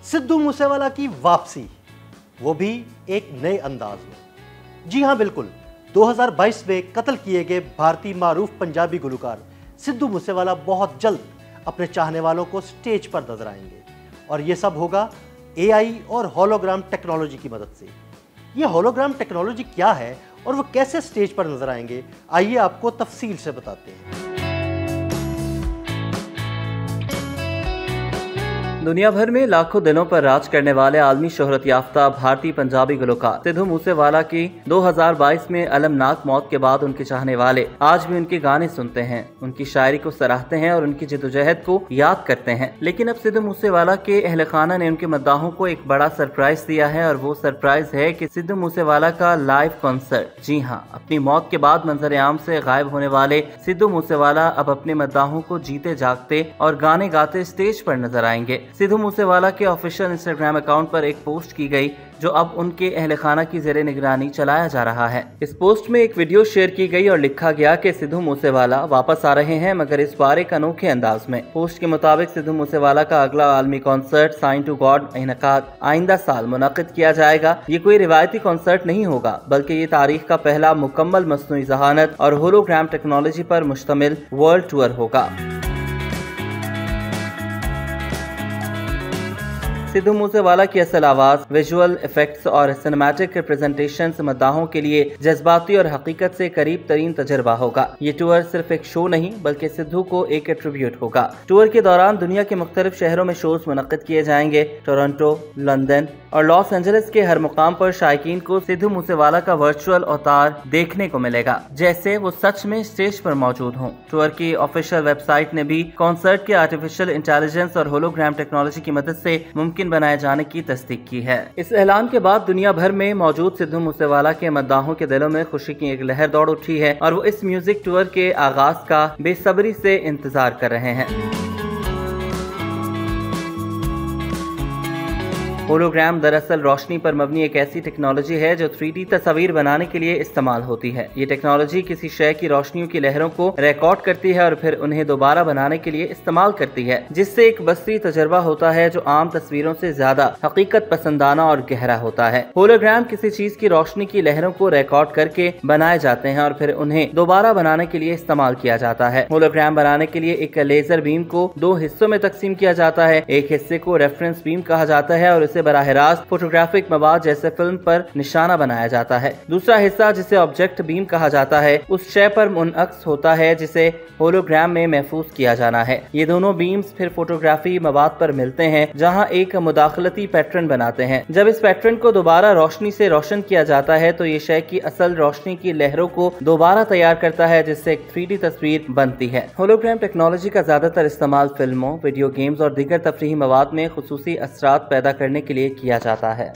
सिद्धू मूसेवाला की वापसी, वो भी एक नए अंदाज में। जी हां, बिल्कुल 2022 में कत्ल किए गए भारतीय मारूफ पंजाबी गुलकार सिद्धू मूसेवाला बहुत जल्द अपने चाहने वालों को स्टेज पर नजर आएंगे और ये सब होगा एआई और होलोग्राम टेक्नोलॉजी की मदद से। ये होलोग्राम टेक्नोलॉजी क्या है और वो कैसे स्टेज पर नजर आएंगे, आइए आपको तफसील से बताते हैं। दुनिया भर में लाखों दिलों पर राज करने वाले आलमी शोहरत याफ्ता भारतीय पंजाबी गुलकार सिद्धू मूसेवाला की 2022 में अलमनाक मौत के बाद उनके चाहने वाले आज भी उनके गाने सुनते हैं, उनकी शायरी को सराहते हैं और उनकी जद्दोजहद को याद करते हैं। लेकिन अब सिद्धू मूसेवाला के अहल खाना ने उनके मद्दाहों को एक बड़ा सरप्राइज दिया है और वो सरप्राइज है कि सिद्धू मूसेवाला का लाइव कॉन्सर्ट। जी हाँ, अपनी मौत के बाद मंजर आम से गायब होने वाले सिद्धू मूसेवाला अब अपने मद्दाहों को जीते जागते और गाने गाते स्टेज पर नजर आएंगे। सिद्धू मूसेवाला के ऑफिशियल इंस्टाग्राम अकाउंट पर एक पोस्ट की गई जो अब उनके अहले खाना की जेरे निगरानी चलाया जा रहा है। इस पोस्ट में एक वीडियो शेयर की गई और लिखा गया कि सिद्धू मूसेवाला वापस आ रहे हैं, मगर इस बार एक अनोखे अंदाज में। पोस्ट के मुताबिक सिद्धू मूसेवाला का अगला आलमी कॉन्सर्ट साइन टू गॉड इनकाद आइंदा साल मुनाकिद किया जाएगा। ये कोई रिवायती कॉन्सर्ट नहीं होगा, बल्कि ये तारीख का पहला मुकम्मल मसनूई ज़हानत और होलोग्राम टेक्नोलॉजी पर मुश्तमिल वर्ल्ड टूर होगा। सिद्धू मूसेवाला की असल आवाज, विजुअल इफेक्ट्स और सिनेमैटिक रिप्रेजेंटेशंस मद्दाहों के लिए जज्बाती और हकीकत से करीब तरीन तजर्बा होगा। ये टूर सिर्फ एक शो नहीं बल्कि सिद्धू को एक ट्रिब्यूट होगा। टूर के दौरान दुनिया के मुख्तलिफ शहरों में शोज मुनक्किद किए जाएंगे। टोरंटो, लंदन और लॉस एंजलिस के हर मुकाम पर शायकीन को सिद्धू मूसेवाला का वर्चुअल अवतार देखने को मिलेगा, जैसे वो सच में स्टेज पर मौजूद हों। टूर की ऑफिशियल वेबसाइट ने भी कॉन्सर्ट के आर्टिफिशियल इंटेलिजेंस और होलोग्राम टेक्नोलॉजी की मदद से मुमकिन बनाए जाने की तस्दीक की है। इस ऐलान के बाद दुनिया भर में मौजूद सिद्धू मूसेवाला के मद्दाहों के दिलों में खुशी की एक लहर दौड़ उठी है और वो इस म्यूजिक टूर के आगाज का बेसब्री से इंतजार कर रहे हैं। होलोग्राम दरअसल रोशनी पर मबनी एक ऐसी टेक्नोलॉजी है जो 3D तस्वीर बनाने के लिए इस्तेमाल होती है। ये टेक्नोलॉजी किसी शय की रोशनियों की लहरों को रिकॉर्ड करती है और फिर उन्हें दोबारा बनाने के लिए इस्तेमाल करती है, जिससे एक बसरी तजर्बा होता है जो आम तस्वीरों से ज्यादा हकीकत पसंदाना और गहरा होता है। होलोग्राम किसी चीज की रोशनी की लहरों को रिकॉर्ड करके बनाए जाते हैं और फिर उन्हें दोबारा बनाने के लिए इस्तेमाल किया जाता है। होलोग्राम बनाने के लिए एक लेजर बीम को 2 हिस्सों में तकसीम किया जाता है। एक हिस्से को रेफरेंस बीम कहा जाता है और इसे बराह रास्त फोटोग्राफिक मवाद जैसे फिल्म पर निशाना बनाया जाता है। दूसरा हिस्सा जिसे ऑब्जेक्ट बीम कहा जाता है उस शय पर मुनअक्स होता है जिसे होलोग्राम में महफूज किया जाना है। ये दोनों बीम्स फिर फोटोग्राफी मवाद पर मिलते हैं जहां एक मुदाखलती पैटर्न बनाते हैं। जब इस पैटर्न को दोबारा रोशनी से रोशन किया जाता है तो ये शय की असल रोशनी की लहरों को दोबारा तैयार करता है, जिससे एक 3D तस्वीर बनती है। होलोग्राम टेक्नोलॉजी का ज्यादातर इस्तेमाल फिल्मों, वीडियो गेम्स और दीगर तफरीही मवाद में खुसूसी असरात पैदा करने के लिए किया जाता है।